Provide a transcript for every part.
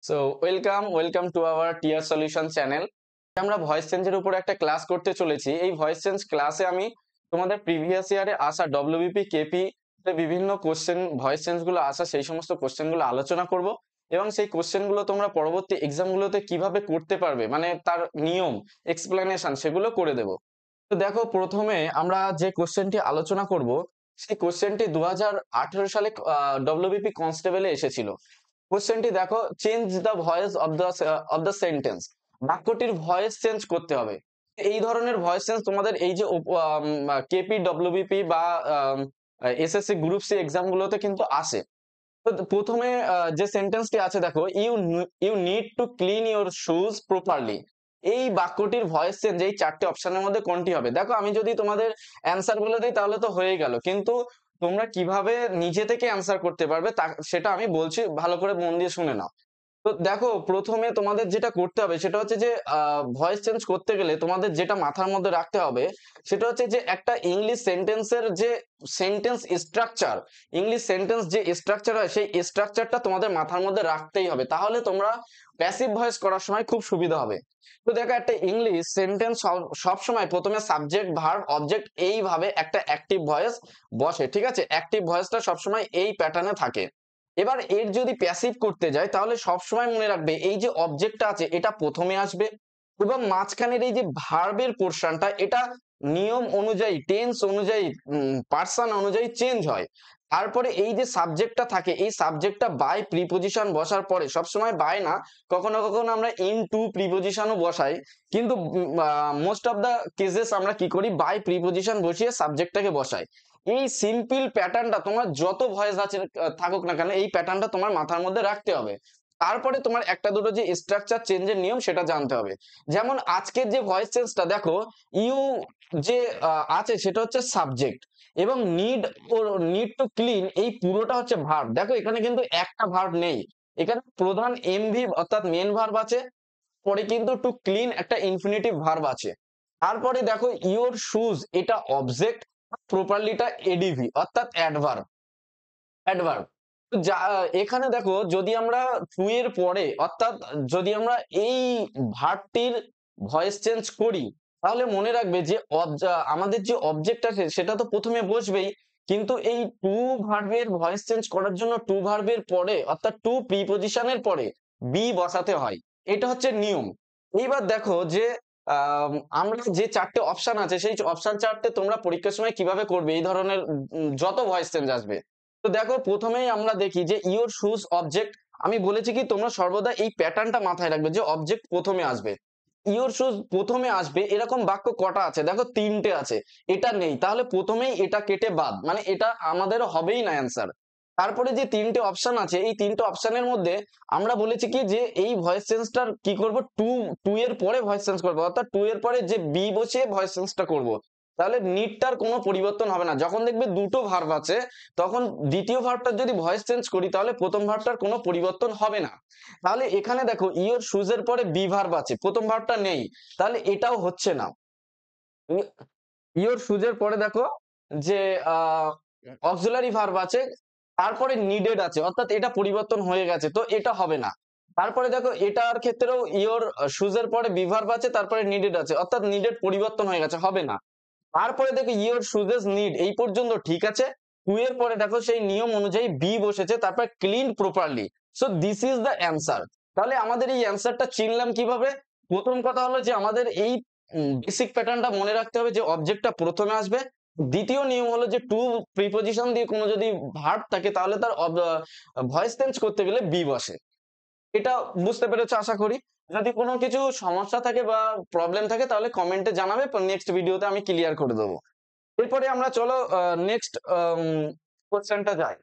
So welcome to our tier solution channel. আমরা voice চেঞ্জের উপর একটা ক্লাস করতে চলেছি। এই ভয়েস চেঞ্জ ক্লাসে আমি তোমাদের প্রিভিয়াস ইয়ারে আসা ডব্লিউবিপি কেপি বিভিন্ন কোশ্চেন ভয়েস চেঞ্জ গুলো আসা সেই সমস্ত কোশ্চেন গুলো আলোচনা করব এবং সেই কোশ্চেন গুলো তোমরা পরবর্তী এক্সাম গুলোতে কিভাবে করতে পারবে মানে তার নিয়ম এক্সপ্লেনেশন সেগুলো করে দেব। তো দেখো, প্রথমে আমরা যে কোশ্চেনটি আলোচনা করব সেই কোশ্চেনটি 2018 সালে ডব্লিউবিপি কনস্টেবলে এসেছিল। কোশ্চেনটি দেখো, change the voice of the sentence. বাক্যটির ভয়েস চেঞ্জ করতে হবে। এই ধরনের ভয়েস চেঞ্জ তোমাদের এই যে কেপি ডব্লিউবিপি বা এসএসসি গ্রুপ সি এক্সাম গুলোতে কিন্তু আসে। তো প্রথমে যে সেন্টেন্সটি আছে দেখো, you need to clean your shoes properly. এই বাক্যটির ভয়েস চেঞ্জ এই চারটে অপশনের মধ্যে কোনটি হবে? দেখো, আমি যদি তোমাদের অ্যান্সার বলে দিই তাহলে তো হয়ে গেল, কিন্তু তোমরা কিভাবে নিজে থেকে অ্যান্সার করতে পারবে সেটা আমি বলছি, ভালো করে মন দিয়ে শুনে নাও। তো দেখো, প্রথমে তোমাদের যেটা করতে হবে সেটা হচ্ছে যে ভয়েস চেঞ্জ করতে গেলে তোমাদের যেটা মাথার মধ্যে রাখতে হবে সেটা হচ্ছে যে একটা ইংলিশ সেন্টেন্সের যে সেন্টেন্স স্ট্রাকচার, ইংলিশ সেন্টেন্স যে স্ট্রাকচার হয় সেই স্ট্রাকচারটা তোমাদের মাথার মধ্যে রাখতেই হবে, তাহলে তোমরা প্যাসিভ ভয়েস করার সময় খুব সুবিধা হবে। তো দেখো, একটা ইংলিশ সেন্টেন্স সব সময় প্রথমে সাবজেক্ট ভার্ব অবজেক্ট এইভাবে একটা অ্যাক্টিভ ভয়েস বসে, ঠিক আছে? অ্যাক্টিভ ভয়েসটা সবসময় এই প্যাটার্নে থাকে। এবার এর যদি প্যাসিভ করতে যায় তাহলে সবসময় মনে রাখবে এই যে অবজেক্টটা আছে এটা প্রথমে আসবে এবং মাঝখানের এই যে ভার্বের পোর্শনটা এটা নিয়ম অনুযায়ী টেন্স অনুযায়ী পার্সন অনুযায়ী চেঞ্জ হয়। তারপরে এই যে সাবজেক্টটা থাকে এই সাবজেক্টটা বাই প্রিপোজিশন বসার পরে, সবসময় বাই না, কখনো কখনো আমরা ইন টু প্রিপোজিশনও বসাই, কিন্তু মোস্ট অফ দা কেসেস আমরা কি করি, বাই প্রিপোজিশন বসিয়ে সাবজেক্টটাকে বসাই। এই সিম্পল প্যাটার্নটা তোমার যত ভয়েস আছে থাকুক না কেন এই প্যাটার্নটা তোমার মাথার মধ্যে রাখতে হবে। তারপরে তোমার একটা দুটো যে স্ট্রাকচার চেঞ্জের নিয়ম সেটা জানতে হবে। যেমন আজকের যে ভয়েস চেঞ্জটা দেখো, ইউ যে আছে সেটা হচ্ছে সাবজেক্ট এবং নিড টু ক্লিন এই পুরোটা হচ্ছে ভার্ব। দেখো, এখানে কিন্তু একটা ভার্ব নেই, এখানে প্রধান এমভি অর্থাৎ মেন ভার্ব আছে, পরে কিন্তু টু ক্লিন একটা ইনফিনিটিভ ভার্ব আছে। তারপরে দেখো, ইওর শুজ এটা অবজেক্ট, প্রপারলিটা এডিভি অর্থাৎ অ্যাডভার্ব। অ্যাডভার্ব যা এখানে দেখো, যদি আমরা টু এর পরে অর্থাৎ যদি আমরা এই ভার্বটির ভয়েস চেঞ্জ করি তাহলে মনে রাখবে যে আমাদের যে অবজেক্ট আছে সেটা তো প্রথমে বসবেই, কিন্তু এই টু ভার্বের ভয়েস চেঞ্জ করার জন্য টু ভার্বের পরে অর্থাৎ টু প্রিপোজিশনের পরে বি বসাতে হয়। এটা হচ্ছে নিয়ম। এইবার দেখো যে আহ আমরা যে চারটে অপশন আছে সেই অপশন চারটে তোমরা পরীক্ষার সময় কিভাবে করবে এই ধরনের যত ভয়েস চেঞ্জ আসবে। তো দেখো, প্রথমেই আমরা দেখি যে ইওর শুজ অবজেক্ট। আমি বলেছি কি তোমরা সর্বদা এই প্যাটার্নটা মাথায় রাখবে যে অবজেক্ট প্রথমে আসবে, ইওর শুজ প্রথমে আসবে। এরকম বাক্য কটা আছে? দেখো, তিনটে আছে। এটা নেই, তাহলে প্রথমেই এটা কেটে বাদ, মানে এটা আমাদের হবেই না অ্যান্সার। তারপরে যে তিনটে অপশন আছে এই তিনটে অপশনের মধ্যে আমরা বলেছি কি যে এই ভয়েস চেঞ্জটার কি করব, টু টু এর পরে ভয়েস চেঞ্জ করবো, অর্থাৎ টু এর পরে যে বি বসিয়ে ভয়েস চেঞ্জটা করব। তাহলে নিডটার কোনো পরিবর্তন হবে না। যখন দেখবে দুটো ভার্ব আছে তখন দ্বিতীয় ভার্বটার যদি ভয়েস চেঞ্জ করি তাহলে প্রথম ভার্বটার কোনো পরিবর্তন হবে না। তাহলে এখানে দেখো, ইওর শুজের পরে বি ভার্ব আছে, প্রথম ভার্বটা নেই, তাহলে এটাও হচ্ছে না। ইওর শুজের পরে দেখো যে অক্সিলারি ভার্ব আছে, তারপরে নিডেড আছে, অর্থাৎ এটা পরিবর্তন হয়ে গেছে, তো এটা হবে না। তারপরে দেখো, এটার ক্ষেত্রেও ইওর শুজের পরে বি ভার্ব আছে, তারপরে নিডেড আছে, অর্থাৎ নিডেড পরিবর্তন হয়ে গেছে, হবে না। তারপরে দেখো, ইওর শুজেস নিড এই পর্যন্ত ঠিক আছে। টু এর পরে দেখো সেই নিয়ম অনুযায়ী বি বসেছে, তারপর clean properly. So this is the answer. তাহলে আমাদের এই অ্যান্সারটা চিনলাম কিভাবে? প্রথম কথা হলো যে আমাদের এই বেসিক প্যাটার্নটা মনে রাখতে হবে যে অবজেক্টটা প্রথমে আসবে। দ্বিতীয় নিয়ম হলো যে টু প্রিপোজিশন দিয়ে কোনো যদি ভার্ব থাকে তাহলে তার ভয়েস চেঞ্জ করতে গেলে বি বসে। এটা বুঝতে পেরেছো আশা করি। যদি কোনো কিছু সমস্যা থাকে বা প্রবলেম থাকে তাহলে কমেন্টে জানাবে, নেক্সট ভিডিওতে আমি ক্লিয়ার করে দেবো। এরপরে আমরা চলো নেক্সট কোশ্চেনটা যাই।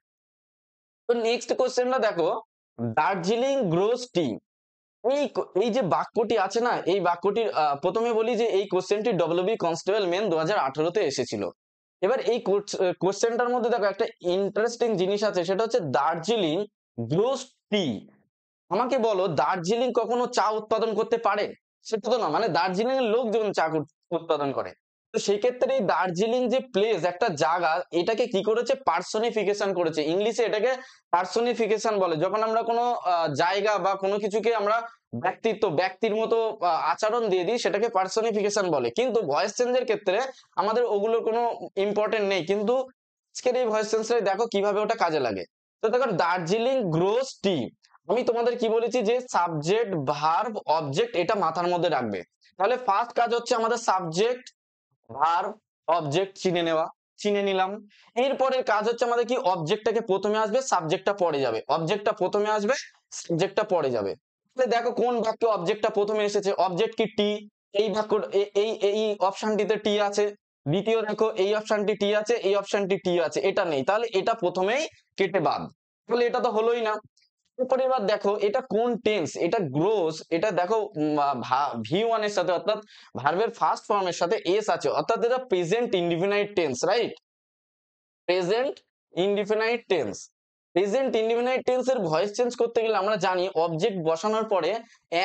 তো নেক্সট কোশ্চেনটা দেখো, দার্জিলিং গ্রোস টি। এই যে বাক্যটি আছে না, এই বাক্যটির প্রথমে বলি যে এই কোশ্চেনটি ডব্লিউবি কনস্টেবল মেন 2018-তে এসেছিল। এবার এই কোশ্চেনটার মধ্যে দেখো একটা ইন্টারেস্টিং জিনিস আছে, সেটা হচ্ছে দার্জিলিং গ্রোস টি। আমাকে বলো, দার্জিলিং কখনো চা উৎপাদন করতে পারে? সেটা তো না, মানে দার্জিলিং এর লোকজন চা উৎপাদন করে। তো সেই ক্ষেত্রে এই দার্জিলিং যে প্লেস একটা জায়গা, এটাকে কি করেছে পার্সনিফিকেশন করেছে, ইংলিশে এটাকে পার্সনিফিকেশন বলে। যখন আমরা কোনো জায়গা বা কোনো কিছুকে আমরা ব্যক্তির মতো আচরণ দিয়ে দিই, সেটাকে পার্সনিফিকেশন বলে। কিন্তু ভয়েস চেঞ্জের ক্ষেত্রে আমাদের ওগুলোর কোনো ইম্পর্টেন্ট নেই, কিন্তু আজকের এই ভয়েস চেঞ্জটাই দেখো কিভাবে ওটা কাজে লাগে। তো দেখো দার্জিলিং গ্রোস টি, আমি তোমাদের কি বলেছি যে সাবজেক্ট ভার্ব অবজেক্ট এটা মাথার মধ্যে রাখবে। তাহলে ফার্স্ট কাজ হচ্ছে আমাদের সাবজেক্ট ভার্ব অবজেক্ট চিনে নিলাম। এরপরের কাজ হচ্ছে আমাদের কি অবজেক্টটাকে প্রথমে আসবে, সাবজেক্টটা পরে যাবে, অবজেক্টটা প্রথমে আসবে, সাবজেক্টটা পরে যাবে। তাহলে দেখো কোন বাক্যে অবজেক্টটা প্রথমে এসেছে, অবজেক্ট কি টি, এই বাক্য এই অপশনটিতে টি আছে। দ্বিতীয় দেখো এই অপশনটি টি আছে, এই অপশনটি টি আছে, এটা নেই, তাহলে এটা প্রথমেই কেটে বাদ। তাহলে এটা তো হলোই না। এরপরে এবার দেখো এটা কোন টেন্স, এটা গ্রোস, এটা দেখো ভি ওয়ান এর সাথে অর্থাৎ ভার্বের ফার্স্ট ফর্মের সাথে এস আছে, অর্থাৎ এটা present indefinite tense, right? Present indefinite tense. Present indefinite tense এর ভয়েস চেঞ্জ করতে গেলে আমরা জানি অবজেক্ট বসানোর পরে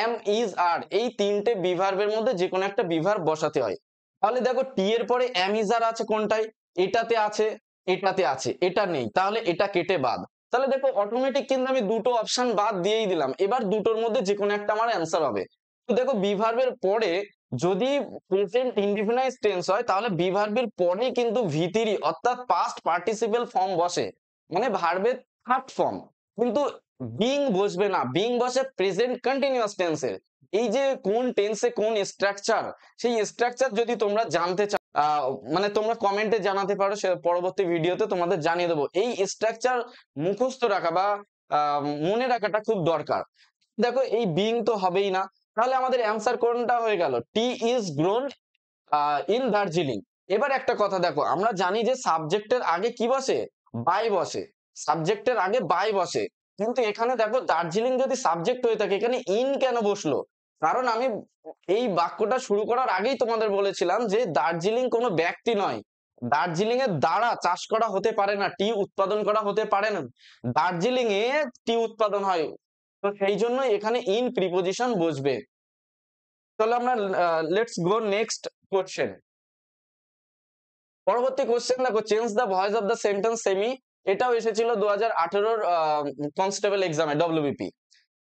এম ইজ আর এই তিনটে বিভার্বের মধ্যে যে কোনো একটা বিভার্ব বসাতে হয়। তাহলে দেখো টি এর পরে এম ইজ আর আছে কোনটায়, এটাতে আছে, এটাতে আছে, এটা নেই, তাহলে এটা কেটে বাদ। তাহলে দেখো অটোমেটিক কিন্তু আমি দুটো অপশন বাদ দিয়েই দিলাম, এবার দুটোর মধ্যে যে কোনো একটা আমার অ্যান্সার হবে। তো দেখো বিভার্বের পরে যদি প্রেজেন্ট ইনডিফিনাইট টেন্স হয়, তাহলে বিভার্বের পরে কিন্তু ভি3 অর্থাৎ পাস্ট পার্টিসিপেল ফর্ম বসে, মানে ভার্বের থার্ড ফর্ম। কিন্তু বিং বসবে না, বিং বসে প্রেজেন্ট কন্টিনিউয়াস টেন্সের। এই যে কোন টেন্সে কোন স্ট্রাকচার, সেই স্ট্রাকচার যদি তোমরা জানতে চাও মানে তোমরা কমেন্টে জানাতে পারো, সে পরবর্তী ভিডিওতে তোমাদের জানিয়ে দেবো। এই স্ট্রাকচার মুখস্থ রাখা বা মনে রাখাটা খুব দরকার। দেখো এই বিং তো হবেই না, তাহলে আমাদের অ্যান্সার কোনটা হয়ে গেল, টি ইজ গ্রোন ইন দার্জিলিং। এবার একটা কথা দেখো, আমরা জানি যে সাবজেক্টের আগে কি বসে, বাই বসে, সাবজেক্টের আগে বাই বসে। কিন্তু এখানে দেখো দার্জিলিং যদি সাবজেক্ট হয়ে থাকে, এখানে ইন কেন বসলো? কারণ আমি এই বাক্যটা শুরু করার আগেই তোমাদের বলেছিলাম যে দার্জিলিং কোনো ব্যক্তি নয়, দার্জিলিং এর দ্বারা চাষ করা হতে পারে না, টি উৎপাদন করা হতে পারে না, দার্জিলিং এ টি উৎপাদন হয়। তো সেই জন্য এখানে ইন প্রিপোজিশন বসবে। তাহলে আমরা লেটস গো নেক্সট কোশ্চেন। পরবর্তী কোশ্চেন দেখো, change the voice of the sentence semi, এটাও এসেছিল 2018 কনস্টেবল এক্সামে ডব্লিউবিপি।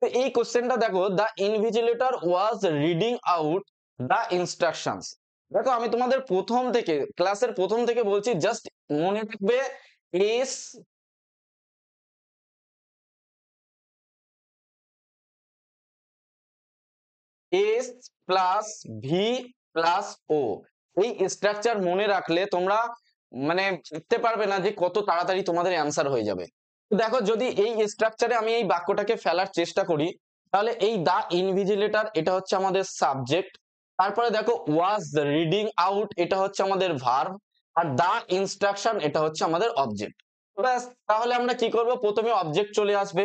তো এই কোশ্চেনটা দেখো, the invigilator was reading out the instructions. দেখো আমি তোমাদের প্রথম থেকে ক্লাসের প্রথম থেকে বলছি, জাস্ট মনে রাখবে S S plus V plus O, এই স্ট্রাকচার মনে রাখলে তোমরা মানে বুঝতে পারবে না যে কত তাড়াতাড়ি তোমাদের অ্যান্সার হয়ে যাবে। তো দেখো যদি এই স্ট্রাকচারে আমি এই বাক্যটাকে ফেলার চেষ্টা করি, তাহলে এই দা ইনভিজিলেটর এটা হচ্ছে আমাদের সাবজেক্ট, তারপরে দেখো ওয়াজ রিডিং আউট এটা হচ্ছে আমাদের ভার্ব, আর দা ইনস্ট্রাকশন এটা হচ্ছে আমাদের অবজেক্ট। ব্যাস, তাহলে আমরা কি করব, প্রথমে অবজেক্ট চলে আসবে,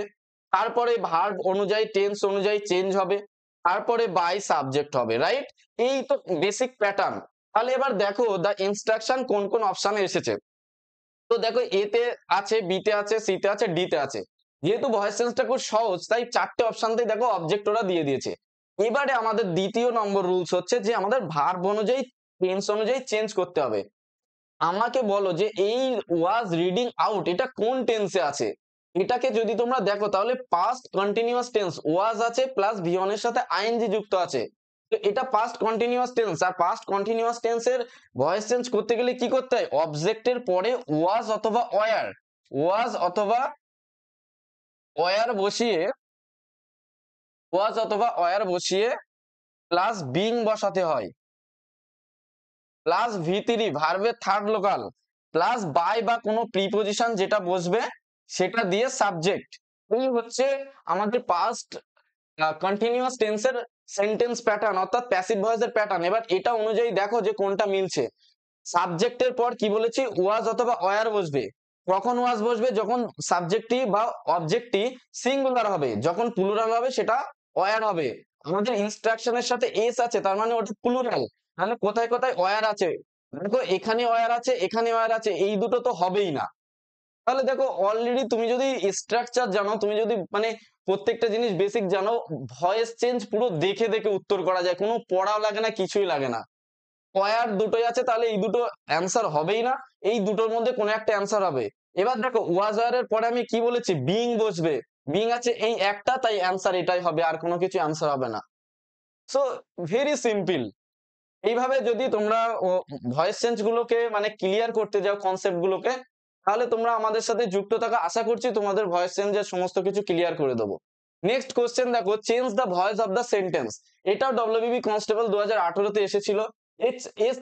তারপরে ভার্ব অনুযায়ী টেন্স অনুযায়ী চেঞ্জ হবে, তারপরে বাই সাবজেক্ট হবে, রাইট? এই তো বেসিক প্যাটার্ন। তাহলে এবার দেখো দা ইনস্ট্রাকশন কোন কোন অপশনে এসেছে। তো দেখো এ তে আছে, বি তে আছে, সি তে আছে, ডি তে আছে। যেহেতু ভয়েস চেঞ্জটা খুব সহজ, তাই চারটে অপশনতেই দেখো অবজেক্ট ওরা দিয়ে দিয়েছে। এবারে আমাদের দ্বিতীয় নম্বর রুলস হচ্ছে যে আমাদের ভার্ব অনুযায়ী টেন্স অনুযায়ী চেঞ্জ করতে হবে। আমাকে বলো যে এই ওয়াজ রিডিং আউট এটা কোন টেন্সে আছে। এটাকে যদি তোমরা দেখো তাহলে পাস্ট কন্টিনিউয়াস টেন্স, ওয়াজ আছে প্লাস ভি ওয়ান এর সাথে আইএনজি যুক্ত আছে। তো এটা পাস্ট কন্টিনিউয়াস টেন্স, আর পাস্ট কন্টিনিউয়াস টেন্সের ভয়েস চেঞ্জ করতে গেলে কি করতে হয়, অবজেক্টের পরে ওয়াজ অথবা ওয়ার, ওয়াজ অথবা ওয়ার বসিয়ে, ওয়াজ অথবা ওয়ার বসিয়ে প্লাস বিং বসাতে হয়, প্লাস ভি3 ভার্বের থার্ড লোকাল, প্লাস বাই বা কোনো প্রিপোজিশন যেটা বসবে সেটা দিয়ে সাবজেক্ট। এই হচ্ছে আমাদের পাস্ট কন্টিনিউয়াস টেন্সের সেন্টেন্স প্যাটার্ন অর্থাৎ প্যাসিভ ভয়েসের প্যাটার্ন। এবার এটা অনুযায়ী দেখো যে কোনটা মিলছে। সাবজেক্টের পর কি বলেছি, ওয়াজ অথবা ওয়ার বসবে। কখন ওয়াজ বসবে, যখন সাবজেক্টটি বা অবজেক্টটি সিঙ্গুলার হবে, যখন প্লুরাল হবে সেটা ওয়ার হবে। আমাদের ইনস্ট্রাকশনের সাথে এস আছে, তার মানে ওটা প্লুরাল। তাহলে কোথায় কোথায় ওয়ার আছে, দেখো এখানে ওয়ার আছে, এখানে ওয়ার আছে, এই দুটো তো হবেই না। তাহলে দেখো অলরেডি তুমি যদি স্ট্রাকচার জানো, তুমি যদি মানে প্রত্যেকটা জিনিস বেসিক জানো, ভয়েস চেঞ্জ পুরো দেখে দেখে উত্তর করা যায়, কোনো পড়াও লাগে না, কিছুই লাগে না। ওয়ার দুটোই আছে, তাহলে এই দুটো অ্যান্সার হবেই না, এই দুটোর মধ্যে কোনো একটা অ্যান্সার হবে। এবার দেখো ওয়াজ ওয়ার এর পরে আমি কি বলেছি, বিং বসবে, বিং আছে এই একটা, তাই অ্যান্সার এটাই হবে, আর কোনো কিছু অ্যান্সার হবে না। So very simple. এইভাবে যদি তোমরা ভয়েস চেঞ্জ গুলোকে মানে ক্লিয়ার করতে যাও কনসেপ্ট গুলোকে, তাহলে তোমরা আমাদের সাথে যুক্ত থাকা, আশা করছি তোমাদের ভয়েস চেঞ্জের সমস্ত কিছু ক্লিয়ার করে দেবো। নেক্সট কোশ্চেন দেখো, change the voice of the sentence. এটাও ডব্লিউবিপি কনস্টেবল 2018-তে এসেছিল। এ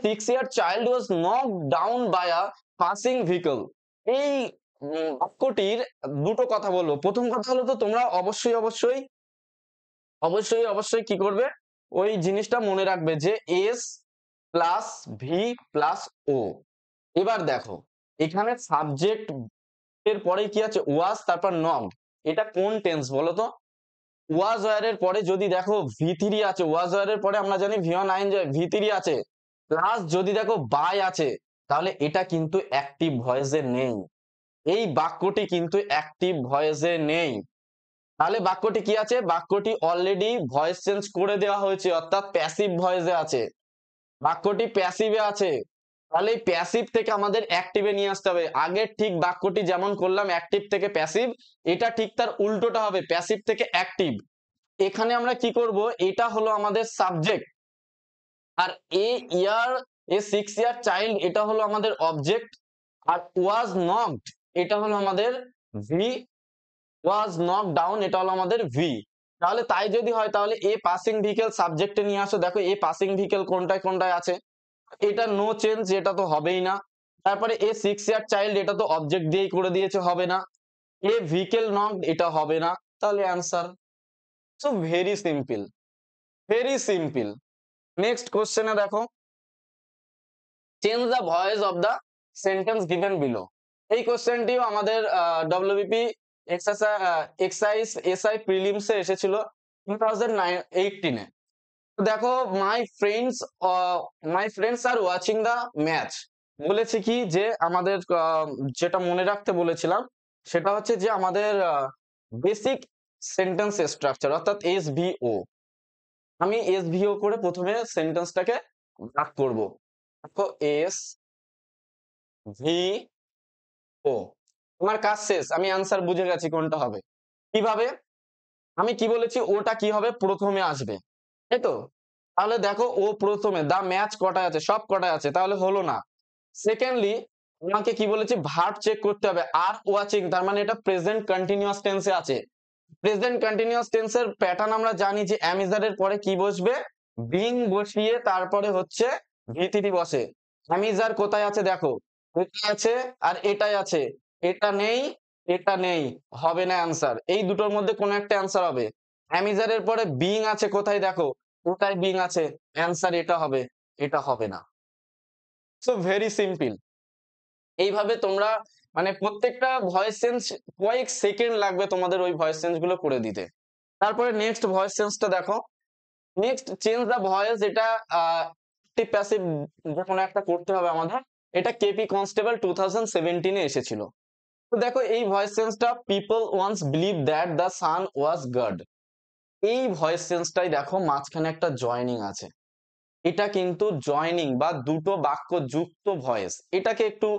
6 year child was knocked down by a passing vehicle। এই বাক্যটির দুটো কথা বলবো। প্রথম কথা হলো, তো তোমরা অবশ্যই অবশ্যই অবশ্যই অবশ্যই কি করবে, ওই জিনিসটা মনে রাখবে যে এস প্লাস ভি প্লাস ও। এবার দেখো এখানে সাবজেক্ট এর পরে কি আছে, ওয়াজ, তারপর নকড। এটা কোন টেন্স বলো তো? ওয়াজ ওয়ার এর পরে যদি দেখো ভি3 আছে, ওয়াজ ওয়ার এর পরে আমরা জানি ভি1 আইন ভি3 আছে, প্লাস যদি দেখো বাই আছে, তাহলে এটা কিন্তু অ্যাক্টিভ ভয়েসে নেই। এই বাক্যটি কিন্তু অ্যাক্টিভ ভয়েসে নেই। তাহলে বাক্যটি কি আছে, বাক্যটি অলরেডি ভয়েস চেঞ্জ করে দেওয়া হয়েছে, অর্থাৎ প্যাসিভ ভয়েসে আছে, বাক্যটি প্যাসিভে আছে। তাহলে এই প্যাসিভ থেকে আমাদের অ্যাক্টিভে নিয়ে আসতে হবে। আগের ঠিক বাক্যটি যেমন করলাম অ্যাক্টিভ থেকে প্যাসিভ, এটা ঠিক তার উল্টোটা হবে, প্যাসিভ থেকে অ্যাক্টিভ। এখানে আমরা কি করব, এটা হলো আমাদের সাবজেক্ট, আর এ 6 year চাইল্ড এটা হলো আমাদের অবজেক্ট, আর ওয়াজ নকড এটা হলো আমাদের ভি, ওয়াজ নক ডাউন এটা হলো আমাদের ভি। তাহলে তাই যদি হয়, তাহলে এ পাসিং ভেহিকেল সাবজেক্টে নিয়ে আসো। দেখো এ পাসিং ভেহিকেল কোনটায় কোনটায় আছে, এটা নো চেঞ্জ, এটা তো হবেই না। তারপরে এ 6 year চাইল্ড এটা তো অবজেক্ট দিয়েই করে দিয়েছে, হবে না। এ ভেহিকেল নকড এটা হবে না, তাহলে answer. So very simple, very simple. Next কোশ্চেনে দেখো, change the voice of the sentence given below. এই কোশ্চেনটিও আমাদের ডব্লিউবিপি এক্সারসাইজ এসআই প্রিলিমসে এসেছিল 2018-এ। দেখো my friends are watching the match. বলেছে কি যে আমাদের যেটা মনে রাখতে বলেছিলাম সেটা হচ্ছে যে আমাদের বেসিক সেন্টেন্স স্ট্রাকচার, অর্থাৎ এসভিও। আমি এসভিও করে প্রথমে সেন্টেন্সটাকে ভাগ করব। দেখো এস ভি ও, তোমার কাজ শেষ, আমি আনসার বুঝে গেছি কোনটা হবে। কিভাবে, আমি কি বলেছি, ওটা কি হবে, প্রথমে আসবে, তাই তো? তাহলে দেখো ও প্রথমে, দা ম্যাচ কটায় আছে, সব কটায় আছে, তাহলে হলো না। সেকেন্ডলি আমাকে কি বলেছি, ভার্ব চেক করতে হবে, আর ওয়াচিং, তার মানে এটা প্রেজেন্ট কন্টিনিউয়াস টেন্সে আছে। প্রেজেন্ট কন্টিনিউয়াস টেন্সের প্যাটার্ন আমরা জানি যে অ্যামিজারের পরে কি বসবে, বিং বসিয়ে তারপরে হচ্ছে ভিথিটি বসে। অ্যামিজার কোথায় আছে দেখো, কোথায় আছে, আর এটাই আছে, এটা নেই, এটা নেই, হবে না অ্যান্সার। এই দুটোর মধ্যে কোনো একটা অ্যান্সার হবে। অ্যামিজারের পরে বিং আছে কোথায় দেখো, কোথায় বিং আছে, অ্যান্সার এটা হবে, এটা হবে না। So very simple. এইভাবে তোমরা মানে প্রত্যেকটা ভয়েস চেঞ্জ কয়েক সেকেন্ড লাগবে তোমাদের ওই ভয়েস চেঞ্জ গুলো করে দিতে। তারপরে নেক্সট ভয়েস চেঞ্জটা দেখো, নেক্সট চেঞ্জ দ্য ভয়েস। এটা প্যাসিভ যে কোনো একটা করতে হবে আমাদের। এটা কেপি কনস্টেবল 2017-এ এসেছিল। তো দেখো এই ভয়েস চেঞ্জটা, people once believe that the sun was God. এই ভয়েস চেঞ্জটাই দেখো মাঝখানে একটা জয়নিং আছে, এটা কিন্তু জয়নিং বা দুটো বাক্য যুক্ত ভয়েস। এটাকে একটু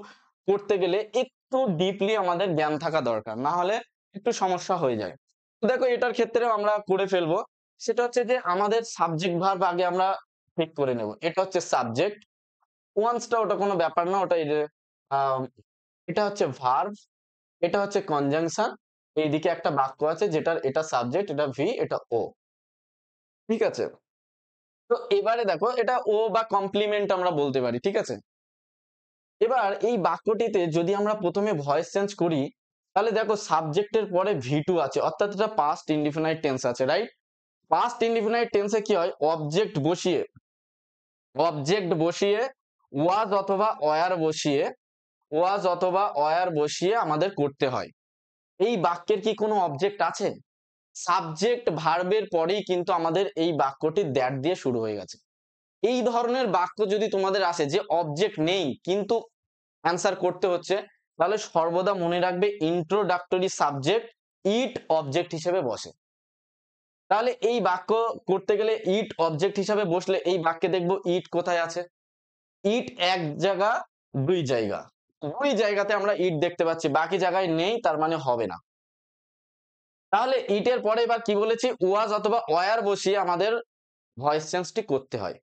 করতে গেলে একটু ডিপলি আমাদের জ্ঞান থাকা দরকার, না হলে একটু সমস্যা হয়ে যায়। তো দেখো এটার ক্ষেত্রেও আমরা করে ফেলবো। সেটা হচ্ছে যে আমাদের সাবজেক্ট ভার্ব আগে আমরা ঠিক করে নেব। এটা হচ্ছে সাবজেক্ট, ওয়ান্সটা ওটা কোনো ব্যাপার না, ওটা এই যে এটা হচ্ছে ভার্ব, এটা হচ্ছে কনজাংশন, এইদিকে একটা বাক্য আছে যেটার এটা সাবজেক্ট, এটা ভি, এটা ও। ঠিক আছে, তো এবারে দেখো এটা ও বা কমপ্লিমেন্ট আমরা বলতে পারি, ঠিক আছে। এবার এই বাক্যটিতে যদি আমরা প্রথমে ভয়েস চেঞ্জ করি, তাহলে দেখো সাবজেক্টের পরে ভি2 আছে, অর্থাৎ এটা পাস্ট ইনডিফিনাইট টেন্স আছে, রাইট? পাস্ট ইনডিফিনাইট টেন্সে কি হয়, অবজেক্ট বসিয়ে ওয়াজ অথবা ওয়ার বসিয়ে, ওয়াজ অথবা ওয়ার বসিয়ে আমাদের করতে হয়। এই বাক্যের কি কোনো অবজেক্ট আছে? সাবজেক্ট ভার্বের পরেই কিন্তু আমাদের এই বাক্যটি দ্যাট দিয়ে শুরু হয়ে গেছে। এই ধরনের বাক্য যদি তোমাদের আসে যে অবজেক্ট নেই কিন্তু অ্যান্সার করতে হচ্ছে, তাহলে সর্বদা মনে রাখবে ইন্ট্রোডাক্টরি সাবজেক্ট ইট অবজেক্ট হিসেবে বসে। তাহলে এই বাক্য করতে গেলে ইট অবজেক্ট হিসেবে বসলে এই বাক্যে দেখবো ইট কোথায় আছে, ইট এক জায়গা, দুই জায়গা, দুই জায়গাতে আমরা ইট দেখতে পাচ্ছি, বাকি জায়গায় নেই, তার মানে হবে না। তাহলে ইটের পরে এবার কি বলেছি, ওয়াজ অথবা ওয়ার বসিয়ে আমাদের ভয়েস চেঞ্জটি করতে হয়।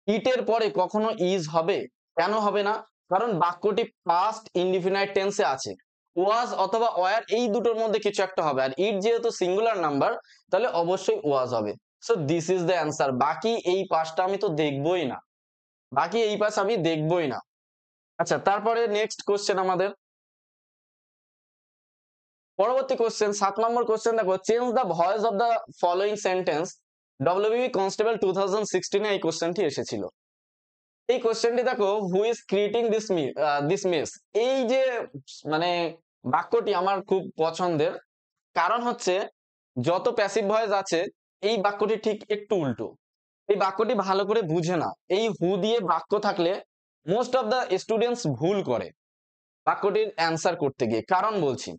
ইটের পরে কখনো ইজ হবে? কেন হবে না? কারণ বাক্যটি পাস্ট ইনডিফিনাইট টেন্সে আছে। ওয়াজ অথবা ওয়ার এই দুটোর মধ্যে কিছু একটা হবে, আর ইট যেহেতু সিঙ্গুলার নাম্বার, তাহলে অবশ্যই ওয়াজ হবে। So this is the answer. বাকি এই পাঁচটা আমি তো দেখবই না, বাকি এই পাশ আমি দেখবই না। আচ্ছা, তারপরে নেক্সট কোশ্চেন আমাদের, পরবর্তী কোশ্চেন 7 নম্বর কোশ্চেন দেখো, change the voice of the following sentence. WBP constable 2016 এই কোশ্চেনটি এসেছিল। এই কোশ্চেনটি দেখো, who is creating this miss. এই যে মানে বাক্যটি আমার খুব পছন্দের, কারণ হচ্ছে যত প্যাসিভ ভয়েস আছে এই বাক্যটি ঠিক একটু উল্টো। এই বাক্যটি ভালো করে বুঝে না, এই হু দিয়ে বাক্য থাকলে মোস্ট অফ দ্য স্টুডেন্টস ভুল করে বাক্যটির অ্যান্সার করতে গিয়ে। কারণ বলছি,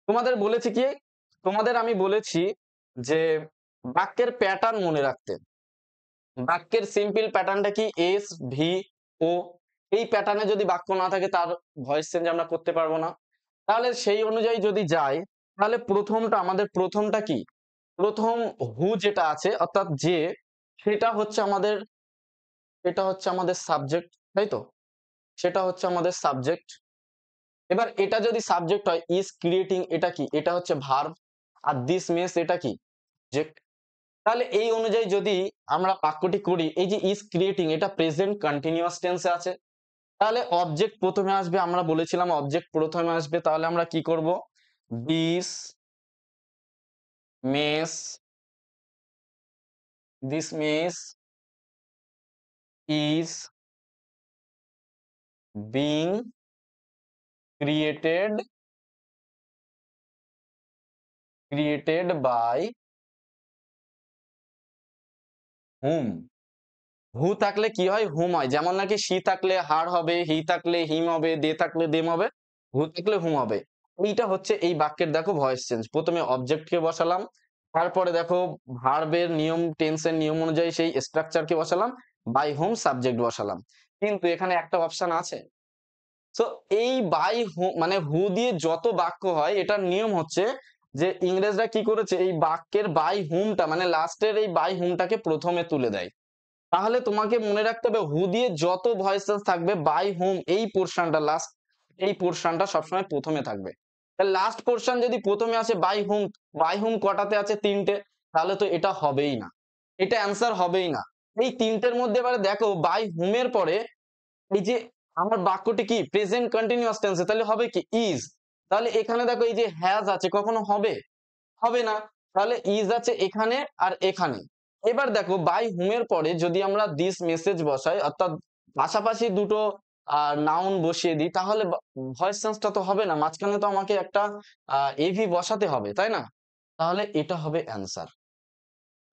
তোমাদের বলেছি কি, তোমাদের আমি বলেছি যে বাক্যের প্যাটার্ন মনে রাখতে। বাক্যের সিম্পল প্যাটার্নটা কি, এস ভি ও। এই প্যাটার্নে যদি বাক্য না থাকে তার ভয়েস চেঞ্জ আমরা করতে পারবো না। তাহলে সেই অনুযায়ী যদি যাই, তাহলে প্রথমটা কি, প্রথম হু যেটা আছে অর্থাৎ যে, সেটা হচ্ছে আমাদের, এটা হচ্ছে আমাদের সাবজেক্ট, তাই তো? সেটা হচ্ছে আমাদের সাবজেক্ট। এবার এটা যদি সাবজেক্ট হয়, ইজ ক্রিয়েটিং এটা কি, এটা হচ্ছে ভার্ব। আর দিস মিন্স এটা কি, সাবজেক্ট। তাহলে এই অনুযায়ী যদি আমরা বাক্যটি করি, এই যে ইজ ক্রিয়েটিং এটা প্রেজেন্ট কন্টিনিউয়াস টেন্সে আছে, তাহলে অবজেক্ট প্রথমে আসবে, আমরা বলেছিলাম অবজেক্ট প্রথমে আসবে। তাহলে আমরা কি করব, this mess, this mess is being created by hmm. হু থাকলে কি হয়, হুম হয়। যেমন নাকি সি থাকলে হার হবে, হি থাকলে হিম হবে, দে থাকলে দেম হবে, হু থাকলে হুম হবে। এইটা হচ্ছে এই বাক্যের দেখো ভয়েস চেঞ্জ। প্রথমে অবজেক্টকে বসালাম, তারপরে দেখো ভার্বের নিয়ম, টেন্সের নিয়ম অনুযায়ী সেই স্ট্রাকচারকে বসালাম, বাই হোম সাবজেক্ট বসালাম। কিন্তু এখানে একটা অপশন আছে। তো এই বাই হু মানে হু দিয়ে যত বাক্য হয়, এটার নিয়ম হচ্ছে যে ইংরেজরা কি করেছে, এই বাক্যের বাই হুমটা মানে লাস্টের এই বাই হুমটাকে প্রথমে তুলে দেয়। তাহলে তোমাকে মনে রাখতে হবে, হু দিয়ে যত ভয়েসেস থাকবে, বাই হুম এই পোর্শনটা লাস্ট, এই পোর্শনটা সবসময় প্রথমে থাকবে। তাহলে লাস্ট পোর্শন যদি প্রথমে আসে বাই হুম, বাই হুম কটাতে আছে, তিনটে, তাহলে তো এটা হবেই না, এটা অ্যান্সার হবেই না। এই তিনটের মধ্যে এবারে দেখো বাই হুমের পরে এই যে আমার বাক্যটি কি প্রেজেন্ট কন্টিনিউয়াস টেন্সে, তাহলে হবে কি ইজ। তাহলে এখানে দেখো এই যে হ্যাজ আছে, কখনো হবে, হবে না। তাহলে ইজ আছে এখানে আর এখানে। এবার দেখো বাই হুমের পরে যদি আমরা দিস মেসেজ বসাই, অর্থাৎ পাশাপাশি দুটো নাউন বসিয়ে দিই, তাহলে ভয়েস চেঞ্জটা তো হবে না, মাঝখানে তো আমাকে একটা এভি বসাতে হবে, তাই না? তাহলে এটা হবে অ্যান্সার।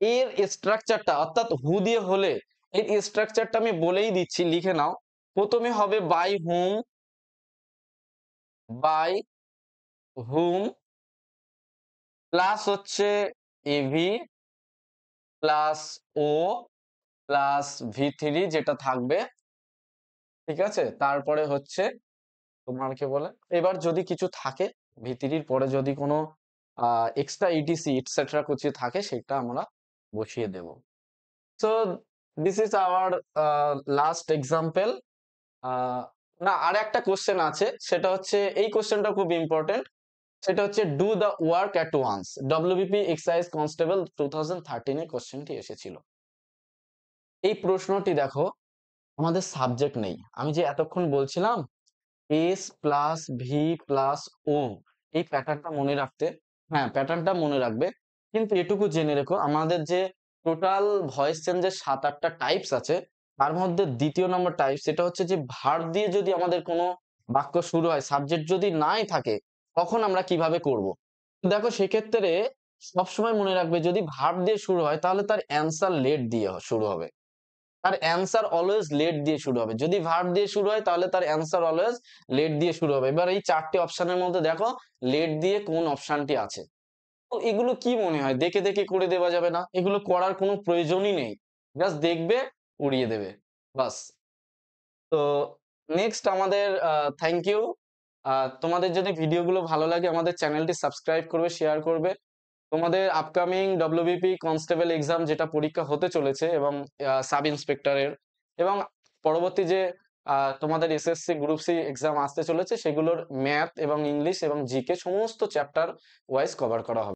এর স্ট্রাকচারটা অর্থাৎ হু দিয়ে হলে এর স্ট্রাকচারটা আমি বলেই দিচ্ছি, লিখে নাও। প্রথমে হবে বাই হুম প্লাস হচ্ছে এভি প্লাস ও প্লাস ভি3 যেটা থাকবে, ঠিক আছে? তারপরে হচ্ছে তোমার কি বলে, এবার যদি কিছু থাকে ভি3 পরে যদি কোনো এক্সট্রা ইটিসি ইটসেট্রা কিছু থাকে, সেটা আমরা বসিয়ে দেব। So this is our last example. না, আর একটা কোশ্চেন আছে, সেটা হচ্ছে এই কোশ্চেনটা খুব ইম্পর্টেন্ট। সেটা হচ্ছে do the work at once. WBP excise constable 2013 এ কোশ্চেনটি এসেছিল। এই প্রশ্নটি দেখো, আমাদের সাবজেক্ট নেই, আমি যে এতক্ষণ বলছিলাম S plus V plus O, এই প্যাটার্নটা মনে রাখতে। হ্যাঁ, প্যাটার্নটা মনে রাখবে, কিন্তু এটুকু জেনে রেখো, আমাদের যে টোটাল ভয়েস চেঞ্জের 7-8টা টাইপস আছে, তার মধ্যে দ্বিতীয় নম্বর টাইপ, সেটা হচ্ছে যে ভার্ব দিয়ে যদি আমাদের কোনো বাক্য শুরু হয়, সাবজেক্ট যদি নাই থাকে, তখন আমরা কিভাবে করব। দেখো সেক্ষেত্রে সবসময় মনে রাখবে, যদি ভার্ব দিয়ে শুরু হয় তাহলে তার অ্যান্সার লেট দিয়ে শুরু হবে, তার অ্যান্সার অলওয়েজ লেট দিয়ে শুরু হবে। যদি ভার্ব দিয়ে শুরু হয় তাহলে তার অ্যান্সার অলওয়েজ লেট দিয়ে শুরু হবে। এবার এই 4টে অপশনের মধ্যে দেখো লেট দিয়ে কোন অপশনটি আছে। তো এগুলো কি মনে হয় দেখে দেখে করে দেওয়া যাবে না? এগুলো করার কোনো প্রয়োজনই নেই, জাস্ট দেখবে, উড়িয়ে দেবে, বাস। তো নেক্সট আমাদের থ্যাংক ইউ। তোমাদের যদি ভিডিওগুলো ভালো লাগে আমাদের চ্যানেলটি সাবস্ক্রাইব করবে, শেয়ার করবে। তোমাদের আপকামিং ডব্লিউবিপি কনস্টেবল এক্সাম যেটা পরীক্ষা হতে চলেছে এবং সাব ইন্সপেক্টরের এবং পরবর্তী যে তোমাদের এসএসসি গ্রুপ সি এক্সাম আসতে চলেছে সেগুলোর ম্যাথ এবং ইংলিশ এবং জিকে সমস্ত চ্যাপ্টার ওয়াইজ কভার করা হবে।